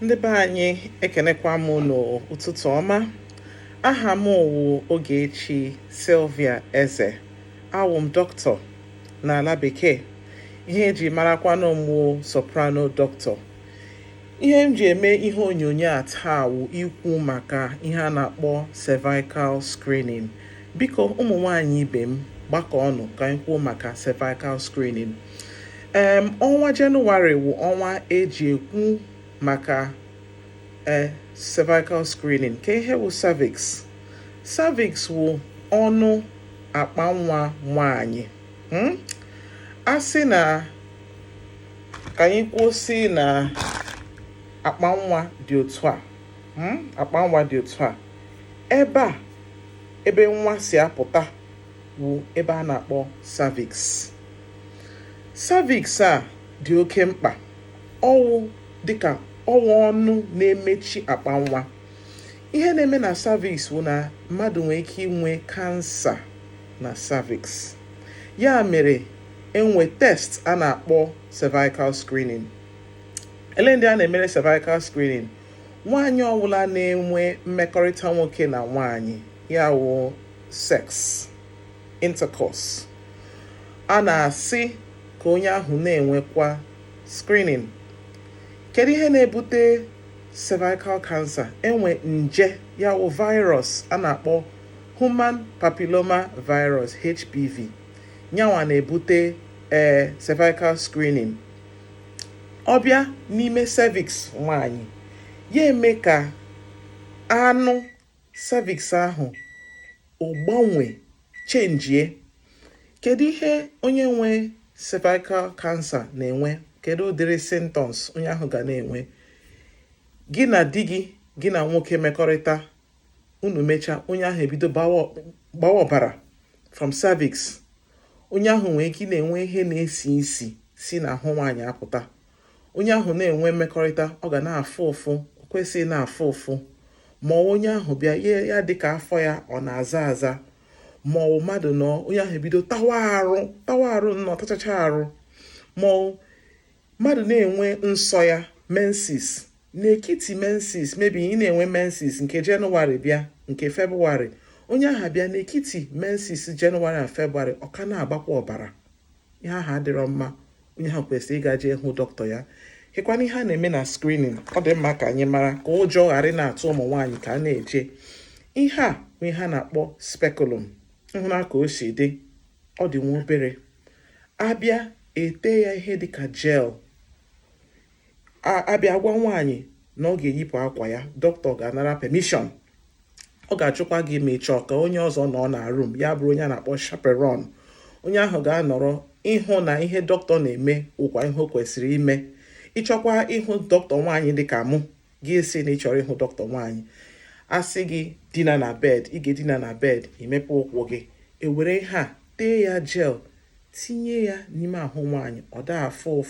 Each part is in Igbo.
Ndị be anyị ekenekwa m n'ụtụtụ ọma. Aha m wụ Ogechi Sylvia Eze. Awụ m dọkịta n'ala bekee. Ihe eji marakwa n'ụmụ SopranoDoctor. Ihe m ji eme ihe onyonyo a taa wụ ikwu maka ihe a na-akpọ cervical screening. Biko ụmụ nwanyị ibe m gbakọ ọnụ ka anyị kwuo maka cervical screening. Ọnwa Jenụwarị wụ ọnwa eji ekwu maka cervical screening. Ka ihe wụ cervix? Cervix wụ ọnụ akpa nwa nwanyị. A sị na ka anyị kwụsị na akpa nwa dị otu a. Akpa nwa dị otu a. Ebe nwa si apụta wụ ebe a na-akpọ cervix. Cervix a dị oke mkpa. Ọwụ dịka ọwụ ọnụ na-emechi akpa nwa. Ihe na-eme na cervix wụ na mmadụ nwere ike inwe kansa na cervix. Ya mere enwe test a na-akpọ cervical screening. Ele ndị a na-emere cervical screening? Nwaanyị ọbụla na-enwe mmekọrịta nwoke na nwaanyị, ya wụ sex, intercourse. A na-asị ka onye ahụ na-enwekwa screening. Kedu ihe na-ebute cervical cancer? Enwe nje, ya wụ virus a na-akpọ human papilloma virus, HPV. Nyanwa na-ebute cervical screening. Ọbịa n'ime cervix nwaanyị, ya eme ka anụ cervix ahụ gbanwee, chenjie. Kedu ihe onye nwe cervical cancer na-enwe? Kedu ụdịrị symptoms onye ahụ ga na-enwe? Gị na di gị, gị na nwoke mekọrịta, unu mecha, onye ahụ ebido gbawa ọbara from cervix. Onye ahụ nwere ike na-enwe ihe na-esi isi si n'ahụ nwaanyị apụta. Onye ahụ na-enwe mmekọrịta, ọ ga na-afụ ụfụ, o kwesịghị na-afụ ụfụ. Ma onye ahụ bịa ya dịka afọ ya ọ na-aza aza, ma mmadụ nọ, onye ahụ ebido tawa arụ nnọọ, tachacha arụ. Ma mmadụ na-enwe nsọ ya, menses, n'ekiti menses, maybe ị na-enwe menses nke Jenụwarị bịa, nke Febụwarị, onye ahụ bịa n'ekiti menses Jenụwarị na Febụwarị, ọ ka na-agbakwa ọbara. Ihe ahụ adịrọ mma. Onye ahụ kwesịrị ịga jee hụ dọkịta ya. Hekwana ihe a na-eme na screening, ọ dị mma ka anyị mara, ka ụjọ ghara na-atụ ụmụ nwaanyị ka a na-eje. Ihe a bụ ihe a na-akpọ speculum. Nhụna ka o si dị, ọ dị nwa obere. Abịa ete ya ihe dịka gel. Abịa gwa nwaanyị na ọ ga-eyipụ akwa ya, dọkịta ga-anara permission. Ọ ga-achụkwa gị ma ị chọọ ka onye ọzọ nọ na room, ya bụrụ onye a na-akpọ chaperone. Onye ahụ ga-anọrọ ịhụ na ihe dọkịta na-eme ụkwa ihe o kwesịrị ime. Ịchọkwa ịhụ dọkịta nwaanyị dịka mụ, gị esi na ị chọrọ ịhụ dọkịta nwaanyị, asị gị dina na bed, ị ga-edina na bed, imepe ụkwụ gị, ewere ha tee ya gel, tinye ya n'ime ahụ nwaanyị, ọ da afụ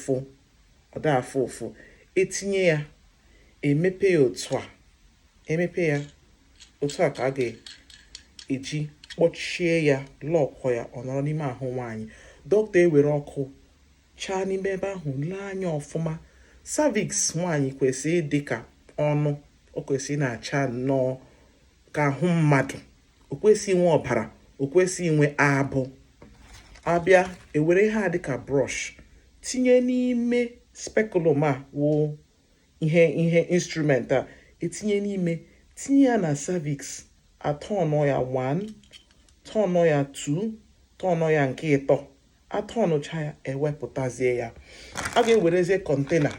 ụfụ, etinye ya, emepe ya otu a, ka a ga-eji kpọchie ya, lọkọ ya, ọ nọrọ n'ime ahụ nwaanyị. Dọkịta ewere ọkụ chaa n'ime ebe ahụ, lee anya ọfụma. Cervix nwaanyị kwesịrị dị ka ọnụ, o kwesịrị na-acha nnọọ ka ahụ mmadụ, o kwesịrị inwe ọbara, o kwesịrị inwe abụ. Abịa ewere ha dịka brush tinye n'ime speculum a, wụ ihe instrument a, etinye n'ime, tinye ya na cervix, atọnụ ya 1, tọnụ ya 2, tọnụ ya nke 3, atọnụcha ya, ewepụtazie ya. A ga-ewerezie kọntena,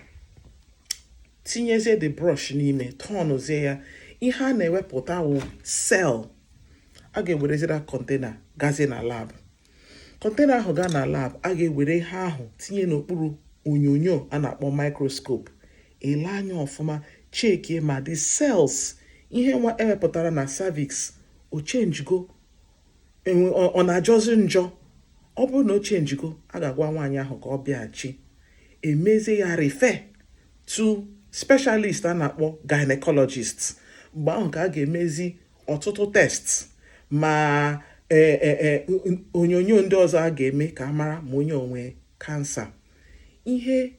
tinyezie the brush n'ime, tọnụzie ya. Ihe a na-ewepụta wụ cell. A ga-ewerezira kọntena gazie na lab. Kọntena ahụ gaa na lab, a ga-ewere ihe ahụ tinye n'okpuru onyonyo a na-akpọ microscope. Ele anya ọfụma, chekie ma the cells, ihe nwa ewepụtara na cervix, o chenjigo, ọ na-ajọzi njọ. Ọ bụrụ na o chenjigo, a ga-agwa nwaanyị ahụ ka ọ bịaghachi, emezie ya refer to specialist a na-akpọ gynecologist. Mgbe ahụ ka a ga-emezi ọtụtụ test ma onyonyo ndị ọzọ a ga-eme ka a mara ma onye onwe kansa. Ihe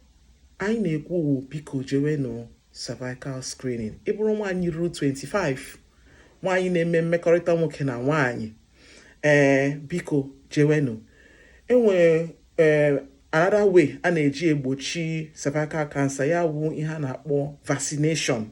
anyị na-ekwu biko jewenụ cervical screening. Ị bụrụ nwaanyị ruru 25, nwaanyị na-eme mmekọrịta nwoke na nwaanyị, biko jewenu. Enwere another way a na-eji egbochi cervical cancer, ya wụ ihe a na-akpọ vaccination.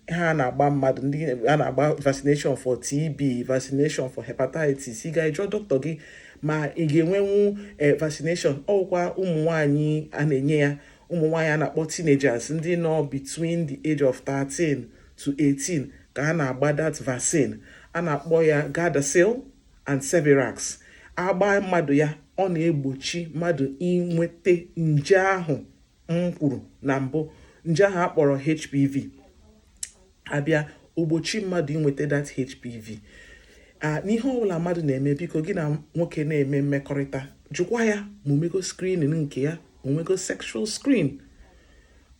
Ha na-agba mmadụ, ndị a na-agba vaccination for TB, vaccination for hepatitis. Ị ga-ejụọ dọkịta gị ma ị ga-enwenwu vaccination. Ọkwa ụmụ nwaanyị a na-enye ya, ụmụ nwaanyị a na-akpọ teenagers, ndị nọ between the age of 13 to 18 ka a na-agba that vaccine. A na-akpọ ya Gardasil and Cervix. Agba mmadụ ya, ọ na-egbochi mmadụ inweta nje ahụ m kwuru na mbụ, nje ahụ akpọrọ HPV. Abịa ogbochi mmadụ inweta that HPV. N'ihe ọbụla mmadụ na-eme, biko gị na nwoke na-eme mmekọrịta, jụkwa ya ma omego screening nke ya, omego sexual screen.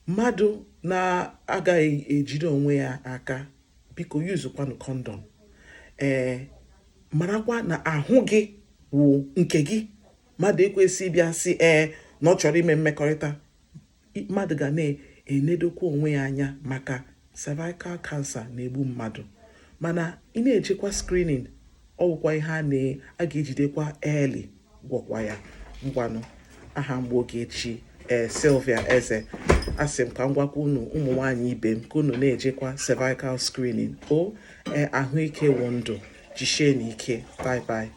Mmadụ na-agaghị ejide onwe ya aka, biko yuzukwanụ kondọm. Marakwa na ahụ gị wụ nke gị. Mmadụ ekwesị bịa sị na ọ chọrọ ime mmekọrịta. Mmadụ ga na-enedokwa onwe ya anya, maka cervical cancer na-egbu mmadụ. Mana ị na-ejekwa screening, ọ bụkwa ihe a ga-ejidekwa early, gwọkwa ya. Ngwanụ, aha mgbe Ogechi Sylvia Eze, asị m ka m gwakwa unu ụmụ nwaanyị ibe m ka unu na-ejekwa cervical screening. Ahụike wụ ndụ. Jisie n'ike. Bye bye.